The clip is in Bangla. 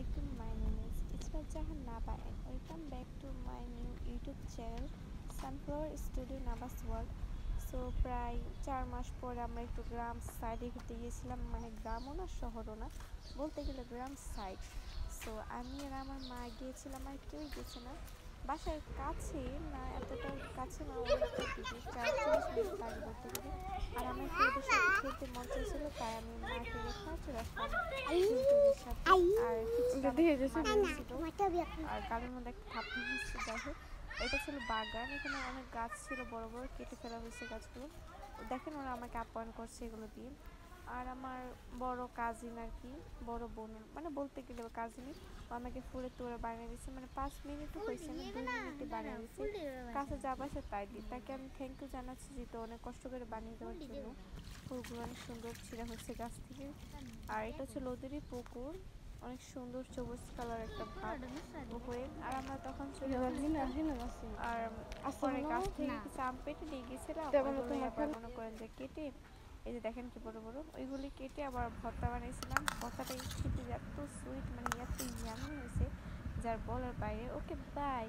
Assalamualaikum. My name is Ismat Jahan Naba and welcome back to my new YouTube channel Sunflower Studio Naba's World. So প্রায় 4 মাস পরে আমরা একটু গ্রাম সাইডে ঘুরতে গিয়েছিলাম, মানে গ্রামও না শহরও না, বলতে গেলে গ্রাম সাইড। সো আমি আর আমার মা গিয়েছিলাম, আর কেউই গেছে না। বাসার কাছে না, এতটা কাছে না, অনেকটা দূরে, 40 মিনিট লাগে বলতে গেলে। আর আমার একটু ওদের সাথে খেলতে মন চাইছিল, তাই আমি মাকে রেখে চলে আসলাম ওদের সাথে। আর আর গালের মধ্যে একটা থাপ্পড় হচ্ছে। যাই হোক, এটা ছিল বাগান, এখানে অনেক গাছ ছিল, বড় বড়, কেটে ফেলা হয়েছে গাছগুলো। দেখেন ওরা আমাকে আপ্যায়ন করছে এগুলো দিয়ে। আর আমার বড় কাজিন আর কি, বড় বোন, মানে বলতে গেলে কাজিনই, আমাকে ফুলের তোড়া বানিয়ে দিচ্ছে, মানে 5 মিনিটও হয়েছে না, 2 মিনিটে বানিয়ে দিচ্ছে। কাছে যা বাসে তাই দিই, তাকে আমি থ্যাংক ইউ জানাচ্ছি, যেহেতু অনেক কষ্ট করে বানিয়ে দেওয়ার জন্য। ফুলগুলো অনেক সুন্দর ছিঁড়া হচ্ছে গাছ থেকে। আর এটা হচ্ছে ওদেরই পুকুর, অনেক সুন্দর সবুজ কালার একটা ভাব হয়ে। আর আমরা তখন চলে আর পরে গাছ থেকে কিছু আম পেটে নিয়ে গেছিলাম, ওইগুলো আবার মনে করেন যে কেটে, এই যে দেখেন কি বড় বড়, ওইগুলি কেটে আবার ভর্তা বানিয়েছিলাম। ভর্তাটা খেতে এত সুইট, মানে এত ইয়ামি হয়েছে যার বলার বাইরে। Okay bye.